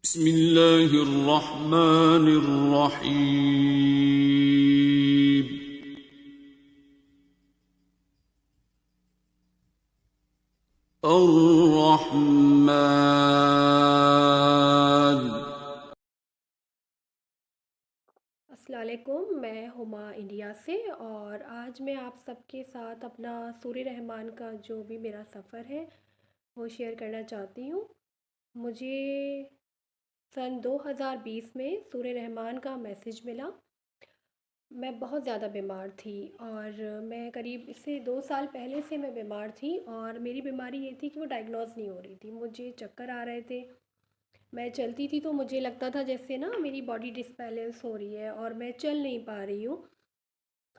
बिस्मिल्लाहिर्रहमानिर्रहीम। अर्रहमान। अस्सलाम वालेकुम, मैं हुमा इंडिया से। और आज मैं आप सबके साथ अपना सूर्य रहमान का जो भी मेरा सफ़र है वो शेयर करना चाहती हूँ। मुझे सन 2020 में सूर्य रहमान का मैसेज मिला। मैं बहुत ज़्यादा बीमार थी और मैं करीब इससे 2 साल पहले से मैं बीमार थी और मेरी बीमारी ये थी कि वो डायग्नोज नहीं हो रही थी। मुझे चक्कर आ रहे थे, मैं चलती थी तो मुझे लगता था जैसे ना मेरी बॉडी डिसबैलेंस हो रही है और मैं चल नहीं पा रही हूँ।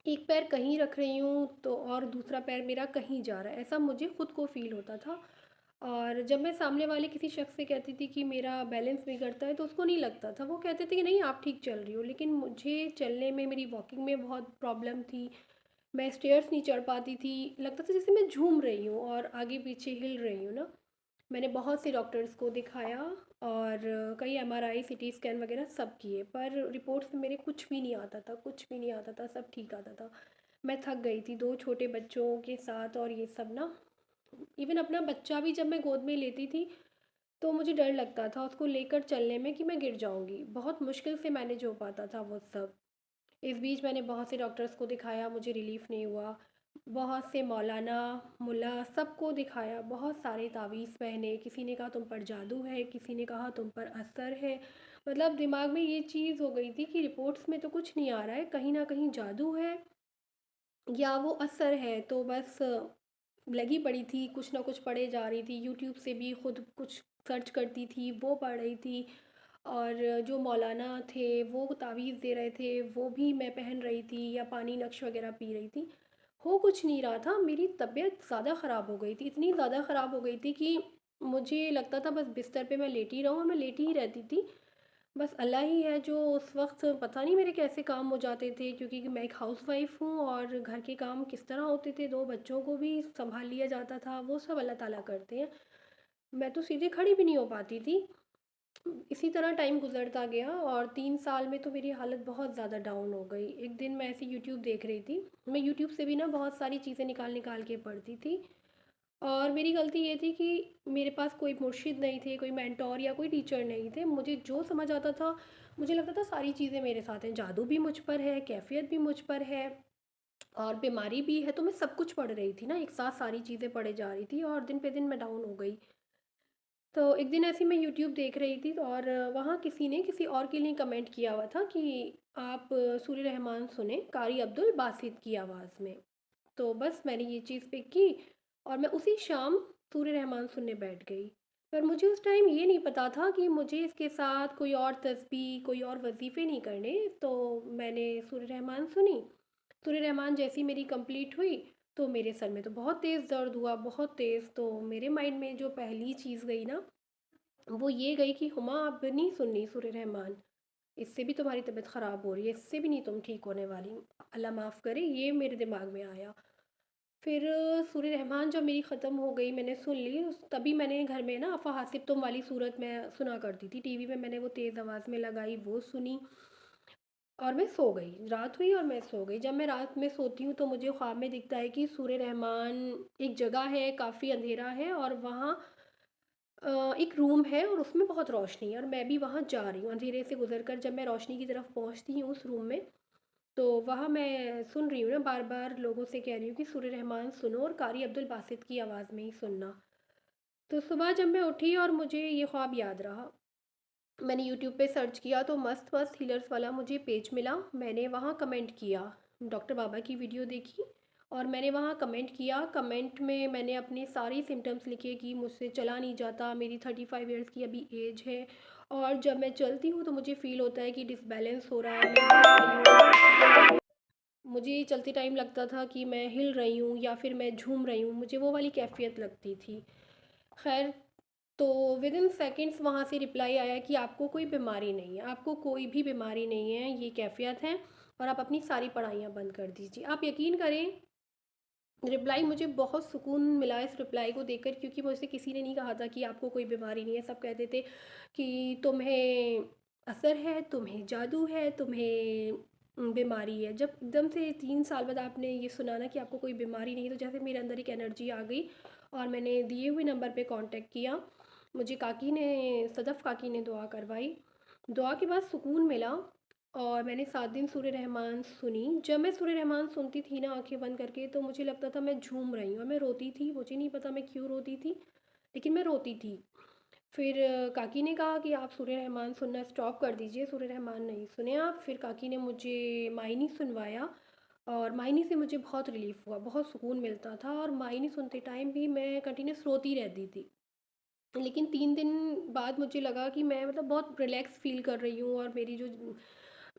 एक पैर कहीं रख रही हूँ तो और दूसरा पैर मेरा कहीं जा रहा है, ऐसा मुझे ख़ुद को फ़ील होता था। और जब मैं सामने वाले किसी शख्स से कहती थी कि मेरा बैलेंस बिगड़ता है तो उसको नहीं लगता था, वो कहते थे कि नहीं आप ठीक चल रही हो। लेकिन मुझे चलने में, मेरी वॉकिंग में बहुत प्रॉब्लम थी। मैं स्टेयर्स नहीं चढ़ पाती थी, लगता था जैसे मैं झूम रही हूँ और आगे पीछे हिल रही हूँ ना। मैंने बहुत से डॉक्टर्स को दिखाया और कई एमआरआई, सीटी स्कैन वगैरह सब किए, पर रिपोर्ट्स में मेरे कुछ भी नहीं आता था, कुछ भी नहीं आता था, सब ठीक आता था। मैं थक गई थी 2 छोटे बच्चों के साथ और ये सब ना। इवन अपना बच्चा भी जब मैं गोद में लेती थी तो मुझे डर लगता था उसको लेकर चलने में कि मैं गिर जाऊंगी। बहुत मुश्किल से मैनेज हो पाता था वो सब। इस बीच मैंने बहुत से डॉक्टर्स को दिखाया, मुझे रिलीफ़ नहीं हुआ। बहुत से मौलाना, मुल्ला सबको दिखाया, बहुत सारे तावीज़ पहने, किसी ने कहा तुम पर जादू है, किसी ने कहा तुम पर असर है। मतलब दिमाग में ये चीज़ हो गई थी कि रिपोर्ट्स में तो कुछ नहीं आ रहा है, कहीं ना कहीं जादू है या वो असर है। तो बस लगी पड़ी थी, कुछ ना कुछ पढ़े जा रही थी, यूट्यूब से भी खुद कुछ सर्च करती थी, वो पढ़ रही थी। और जो मौलाना थे वो तावीज़ दे रहे थे वो भी मैं पहन रही थी या पानी नक्श वगैरह पी रही थी। हो कुछ नहीं रहा था, मेरी तबीयत ज़्यादा ख़राब हो गई थी, इतनी ज़्यादा ख़राब हो गई थी कि मुझे लगता था बस बिस्तर पे मैं लेटी रहूँ और मैं लेटी ही रहती थी। बस अल्लाह ही है जो उस वक्त पता नहीं मेरे कैसे काम हो जाते थे, क्योंकि मैं एक हाउसवाइफ हूँ और घर के काम किस तरह होते थे, 2 बच्चों को भी संभाल लिया जाता था, वो सब अल्लाह ताला करते हैं। मैं तो सीधे खड़ी भी नहीं हो पाती थी। इसी तरह टाइम गुजरता गया और 3 साल में तो मेरी हालत बहुत ज़्यादा डाउन हो गई। एक दिन मैं ऐसे यूट्यूब देख रही थी, मैं यूट्यूब से भी ना बहुत सारी चीज़ें निकाल निकाल के पढ़ती थी। और मेरी गलती ये थी कि मेरे पास कोई मुर्शिद नहीं थे, कोई मेंटोर या कोई टीचर नहीं थे। मुझे जो समझ आता था, मुझे लगता था सारी चीज़ें मेरे साथ हैं, जादू भी मुझ पर है, कैफियत भी मुझ पर है और बीमारी भी है। तो मैं सब कुछ पढ़ रही थी ना, एक साथ सारी चीज़ें पढ़े जा रही थी और दिन पे दिन मैं डाउन हो गई। तो एक दिन ऐसे मैं यूट्यूब देख रही थी और वहाँ किसी ने किसी और के लिए कमेंट किया हुआ था कि आप सूर्य रहमान सुने कारी अब्दुल बासित की आवाज़ में। तो बस मैंने ये चीज़ पिक की और मैं उसी शाम सूर्य रहमान सुनने बैठ गई। पर मुझे उस टाइम ये नहीं पता था कि मुझे इसके साथ कोई और तस्बीह, कोई और वजीफ़े नहीं करने। तो मैंने सूर्य रहमान सुनी। सूर्य रहमान जैसी मेरी कंप्लीट हुई तो मेरे सर में तो बहुत तेज़ दर्द हुआ, बहुत तेज़। तो मेरे माइंड में जो पहली चीज़ गई ना, वो ये गई कि हुमा अब नहीं सुननी सूर्य रहमान, इससे भी तुम्हारी तबीयत ख़राब हो रही है, इससे भी नहीं तुम ठीक होने वाली, अल्लाह माफ़ करे। ये मेरे दिमाग में आया। फिर सूर्य रहमान जब मेरी ख़त्म हो गई, मैंने सुन ली तभी मैंने घर में ना अफ़ा हासिब तुम वाली सूरत मैं सुना करती थी टीवी में, मैंने वो तेज़ आवाज़ में लगाई, वो सुनी और मैं सो गई। रात हुई और मैं सो गई। जब मैं रात में सोती हूँ तो मुझे ख्वाब में दिखता है कि सूर्य रहमान एक जगह है, काफ़ी अंधेरा है और वहाँ एक रूम है और उसमें बहुत रोशनी है और मैं भी वहाँ जा रही हूँ अंधेरे से गुजर कर। जब मैं रोशनी की तरफ पहुँचती हूँ उस रूम में, तो वहाँ मैं सुन रही हूँ ना, बार बार लोगों से कह रही हूँ कि सूर्य रहमान सुनो और कारी अब्दुल बासित की आवाज़ में ही सुनना। तो सुबह जब मैं उठी और मुझे ये ख्वाब याद रहा, मैंने यूट्यूब पे सर्च किया तो मस्त मस्त हीलर्स वाला मुझे पेज मिला। मैंने वहाँ कमेंट किया, डॉक्टर बाबा की वीडियो देखी और मैंने वहाँ कमेंट किया। कमेंट में मैंने अपने सारे सिम्टम्स लिखे कि मुझसे चला नहीं जाता, मेरी 35 ईयर्स की अभी एज है और जब मैं चलती हूँ तो मुझे फ़ील होता है कि डिसबैलेंस हो रहा है, मैं गिर रही हूँ। मुझे चलते टाइम लगता था कि मैं हिल रही हूँ या फिर मैं झूम रही हूँ, मुझे वो वाली कैफ़ियत लगती थी। खैर, तो विद इन सेकेंड्स वहाँ से रिप्लाई आया कि आपको कोई बीमारी नहीं है, आपको कोई भी बीमारी नहीं है, ये कैफ़ियत है और आप अपनी सारी पढ़ाइयाँ बंद कर दीजिए। आप यकीन करें, रिप्लाई मुझे बहुत सुकून मिला इस रिप्लाई को देखकर, क्योंकि मुझसे किसी ने नहीं कहा था कि आपको कोई बीमारी नहीं है। सब कहते थे कि तुम्हें असर है, तुम्हें जादू है, तुम्हें बीमारी है। जब एकदम से 3 साल बाद आपने ये सुना ना कि आपको कोई बीमारी नहीं है, तो जैसे मेरे अंदर एक एनर्जी आ गई और मैंने दिए हुए नंबर पे कांटेक्ट किया। मुझे काकी ने, सदफ़ काकी ने दुआ करवाई। दुआ के बाद सुकून मिला और मैंने 7 दिन सूर्य रहमान सुनी। जब मैं सूर्य रहमान सुनती थी ना आँखें बंद करके, तो मुझे लगता था मैं झूम रही हूँ और मैं रोती थी। मुझे नहीं पता मैं क्यों रोती थी, लेकिन मैं रोती थी। फिर काकी ने कहा कि आप सूर्य रहमान सुनना स्टॉप कर दीजिए, सूर्य रहमान नहीं सुने आप। फिर काकी ने मुझे मायनी सुनवाया और मायनी से मुझे बहुत रिलीफ़ हुआ, बहुत सुकून मिलता था। और मायनी सुनते टाइम भी मैं कंटिन्यूअस रोती रहती थी। लेकिन 3 दिन बाद मुझे लगा कि मैं मतलब बहुत रिलैक्स फ़ील कर रही हूँ और मेरी जो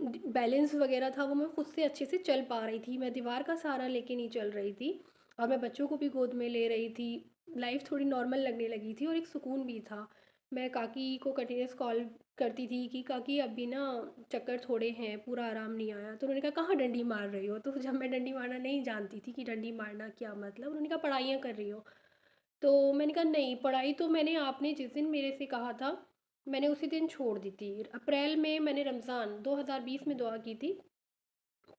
बैलेंस वगैरह था वो मैं खुद से अच्छे से चल पा रही थी। मैं दीवार का सहारा लेके नहीं चल रही थी और मैं बच्चों को भी गोद में ले रही थी। लाइफ़ थोड़ी नॉर्मल लगने लगी थी और एक सुकून भी था। मैं काकी को कंटिन्यूअस कॉल करती थी कि काकी अभी ना चक्कर थोड़े हैं, पूरा आराम नहीं आया। तो उन्होंने कहा कहाँ डंडी मार रही हो? तो जब मैं डंडी मारना नहीं जानती थी कि डंडी मारना क्या मतलब, उन्होंने कहा पढ़ाइयाँ कर रही हो। तो मैंने कहा नहीं, पढ़ाई तो मैंने, आपने जिस दिन मेरे से कहा था मैंने उसी दिन छोड़ दी थी। अप्रैल में मैंने रमज़ान 2020 में दुआ की थी,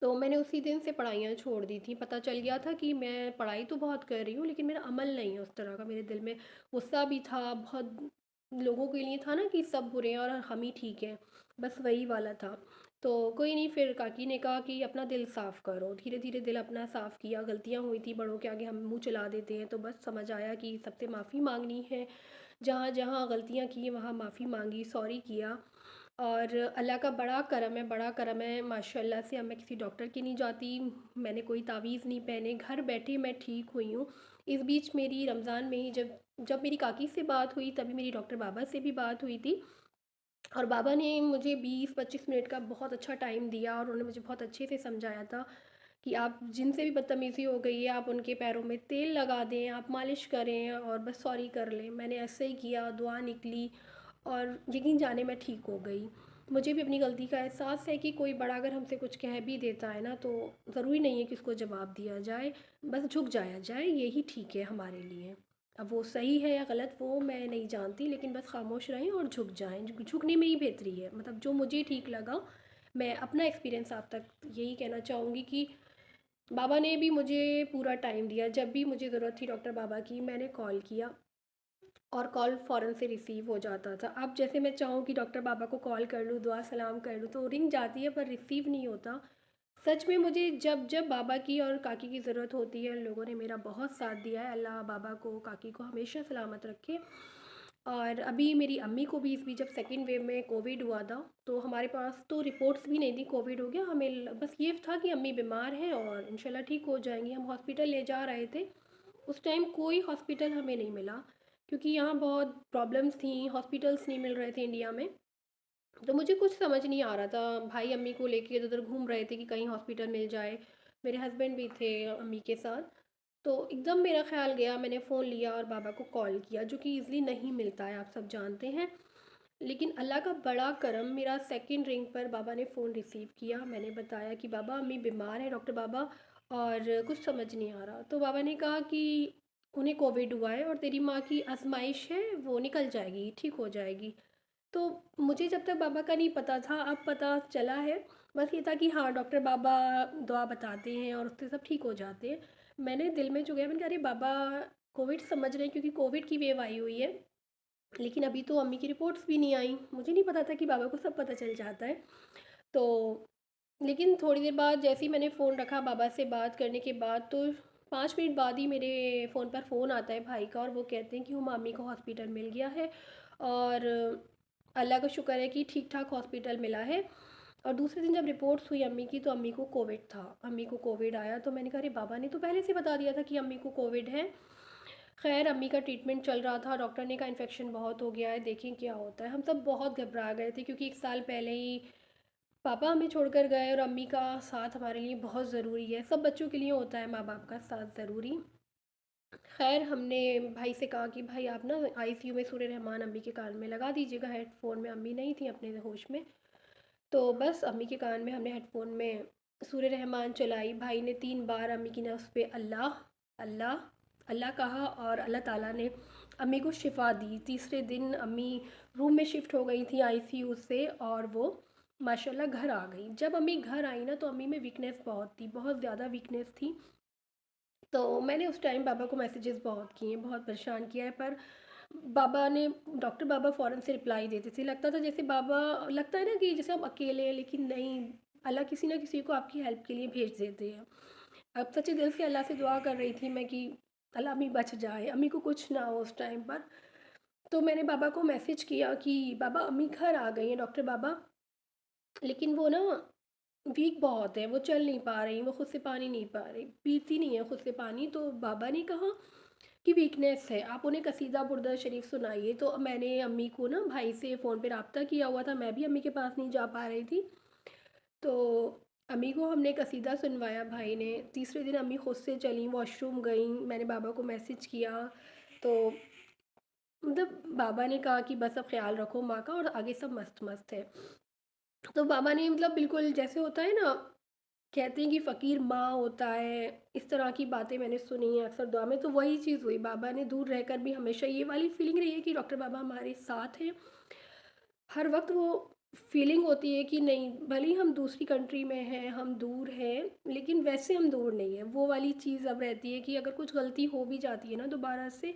तो मैंने उसी दिन से पढ़ाइयाँ छोड़ दी थी। पता चल गया था कि मैं पढ़ाई तो बहुत कर रही हूँ, लेकिन मेरा अमल नहीं है उस तरह का। मेरे दिल में गुस्सा भी था, बहुत लोगों के लिए था ना कि सब बुरे हैं और हम ही ठीक हैं, बस वही वाला था। तो कोई नहीं, फिर काकी ने कहा कि अपना दिल साफ़ करो। धीरे धीरे दिल अपना साफ़ किया। गलतियाँ हुई थी, बड़ों के आगे हम मुंह चला देते हैं, तो बस समझ आया कि सबसे माफ़ी मांगनी है। जहाँ जहाँ गलतियाँ की वहाँ माफ़ी मांगी, सॉरी किया। और अल्लाह का बड़ा करम है, बड़ा करम है माशाल्लाह से। अब मैं किसी डॉक्टर के नहीं जाती, मैंने कोई तावीज़ नहीं पहने, घर बैठे मैं ठीक हुई हूँ। इस बीच मेरी रमज़ान में ही जब जब मेरी काकी से बात हुई, तभी मेरी डॉक्टर बाबा से भी बात हुई थी। और बाबा ने मुझे 20-25 मिनट का बहुत अच्छा टाइम दिया और उन्होंने मुझे बहुत अच्छे से समझाया था कि आप जिनसे भी बदतमीज़ी हो गई है, आप उनके पैरों में तेल लगा दें, आप मालिश करें और बस सॉरी कर लें। मैंने ऐसे ही किया, दुआ निकली और यकीन जाने मैं ठीक हो गई। मुझे भी अपनी गलती का एहसास है कि कोई बड़ा अगर हमसे कुछ कह भी देता है ना, तो ज़रूरी नहीं है कि उसको जवाब दिया जाए, बस झुक जाया जाए, यही ठीक है हमारे लिए। अब वो सही है या गलत वो मैं नहीं जानती, लेकिन बस खामोश रहें और झुक जाएँ। झुकने में ही बेहतरी है, मतलब जो मुझे ठीक लगा। मैं अपना एक्सपीरियंस आप तक यही कहना चाहूँगी कि बाबा ने भी मुझे पूरा टाइम दिया। जब भी मुझे ज़रूरत थी डॉक्टर बाबा की, मैंने कॉल किया और कॉल फ़ौरन से रिसीव हो जाता था। अब जैसे मैं चाहूँ कि डॉक्टर बाबा को कॉल कर लूँ, दुआ सलाम कर लूँ, तो रिंग जाती है पर रिसीव नहीं होता। सच में मुझे जब जब बाबा की और काकी की ज़रूरत होती है, लोगों ने मेरा बहुत साथ दिया है। अल्लाह बाबा को, काकी को हमेशा सलामत रखे। और अभी मेरी अम्मी को भी इस बीच जब सेकंड वेव में कोविड हुआ था, तो हमारे पास तो रिपोर्ट्स भी नहीं थी कोविड हो गया। हमें बस ये था कि अम्मी बीमार हैं और इंशाल्लाह ठीक हो जाएंगी। हम हॉस्पिटल ले जा रहे थे, उस टाइम कोई हॉस्पिटल हमें नहीं मिला, क्योंकि यहाँ बहुत प्रॉब्लम्स थी, हॉस्पिटल्स नहीं मिल रहे थे इंडिया में। तो मुझे कुछ समझ नहीं आ रहा था। भाई अम्मी को लेके इधर उधर घूम रहे थे कि कहीं हॉस्पिटल मिल जाए। मेरे हस्बैंड भी थे अम्मी के साथ। तो एकदम मेरा ख्याल गया, मैंने फ़ोन लिया और बाबा को कॉल किया, जो कि ईज़िली नहीं मिलता है, आप सब जानते हैं। लेकिन अल्लाह का बड़ा करम, मेरा सेकंड रिंग पर बाबा ने फ़ोन रिसीव किया। मैंने बताया कि बाबा अम्मी बीमार है डॉक्टर बाबा, और कुछ समझ नहीं आ रहा। तो बाबा ने कहा कि उन्हें कोविड हुआ है और तेरी माँ की आजमाइश है, वो निकल जाएगी, ठीक हो जाएगी। तो मुझे जब तक बाबा का नहीं पता था, अब पता चला है। बस ये था कि हाँ, डॉक्टर बाबा दुआ बताते हैं और उससे सब ठीक हो जाते हैं। मैंने दिल में जो गया, मैंने कहा अरे बाबा कोविड समझ रहे हैं क्योंकि कोविड की वेव आई हुई है, लेकिन अभी तो अम्मी की रिपोर्ट्स भी नहीं आई। मुझे नहीं पता था कि बाबा को सब पता चल जाता है। तो लेकिन थोड़ी देर बाद जैसे ही मैंने फ़ोन रखा बाबा से बात करने के बाद, तो 5 मिनट बाद ही मेरे फ़ोन पर फ़ोन आता है भाई का, और वो कहते हैं कि हुमा अम्मी को हॉस्पिटल मिल गया है और अल्लाह का शुक्र है कि ठीक ठाक हॉस्पिटल मिला है। और दूसरे दिन जब रिपोर्ट्स हुई अम्मी की, तो अम्मी को कोविड था, अम्मी को कोविड आया। तो मैंने कहा अरे बाबा ने तो पहले से बता दिया था कि अम्मी को कोविड है। खैर अम्मी का ट्रीटमेंट चल रहा था, डॉक्टर ने कहा इन्फेक्शन बहुत हो गया है, देखें क्या होता है। हम सब बहुत घबरा गए थे, क्योंकि 1 साल पहले ही पापा हमें छोड़कर गए और अम्मी का साथ हमारे लिए बहुत ज़रूरी है। सब बच्चों के लिए होता है माँ बाप का साथ ज़रूरी। खैर हमने भाई से कहा कि भाई आप ना आईसीयू में सूर्य रहमान अम्मी के कान में लगा दीजिएगा हेडफोन में। अम्मी नहीं थी अपने होश में, तो बस अम्मी के कान में हमने हेडफोन में सूर्य रहमान चलाई। भाई ने 3 बार अम्मी की नब्ज़ पे अल्लाह अल्लाह अल्लाह कहा और अल्लाह ताला ने अम्मी को शिफ़ा दी। तीसरे दिन अम्मी रूम में शिफ्ट हो गई थी आईसीयू से, और वो माशाल्लाह घर आ गई। जब अम्मी घर आई ना, तो अम्मी में वीकनेस बहुत थी, बहुत ज़्यादा वीकनेस थी। तो मैंने उस टाइम बाबा को मैसेजेस बहुत किए, बहुत परेशान किया है, पर बाबा ने डॉक्टर बाबा फ़ौरन से रिप्लाई देते थे। लगता था जैसे बाबा, लगता है ना कि जैसे हम अकेले हैं, लेकिन नहीं, अल्लाह किसी ना किसी को आपकी हेल्प के लिए भेज देते हैं। अब सच्चे दिल से अल्लाह से दुआ कर रही थी मैं कि अल्लाह अम्मी बच जाए, अम्मी को कुछ ना हो उस टाइम पर। तो मैंने बाबा को मैसेज किया कि बाबा अम्मी घर आ गई हैं डॉक्टर बाबा, लेकिन वो ना वीक बहुत है, वो चल नहीं पा रही, वो खुद से पानी नहीं पा रही, पीती नहीं है खुद से पानी। तो बाबा ने कहा कि वीकनेस है, आप उन्हें कसीदा बुर्दा शरीफ सुनाइए। तो मैंने अम्मी को ना भाई से फ़ोन पे रब्ता किया हुआ था, मैं भी अम्मी के पास नहीं जा पा रही थी। तो अम्मी को हमने कसीदा सुनवाया भाई ने। तीसरे दिन अम्मी खुद से चलीं, वॉशरूम गईं, मैंने बाबा को मैसेज किया। तो मतलब बाबा ने कहा कि बस अब ख्याल रखो माँ का, और आगे सब मस्त मस्त है। तो बाबा ने मतलब बिल्कुल जैसे होता है ना, कहते हैं कि फ़कीर माँ होता है, इस तरह की बातें मैंने सुनी हैं अक्सर दुआ में, तो वही चीज़ हुई। बाबा ने दूर रहकर भी हमेशा ये वाली फीलिंग रही है कि डॉक्टर बाबा हमारे साथ हैं। हर वक्त वो फीलिंग होती है कि नहीं, भले ही हम दूसरी कंट्री में हैं, हम दूर हैं, लेकिन वैसे हम दूर नहीं हैं। वो वाली चीज़ अब रहती है कि अगर कुछ गलती हो भी जाती है ना दोबारा से,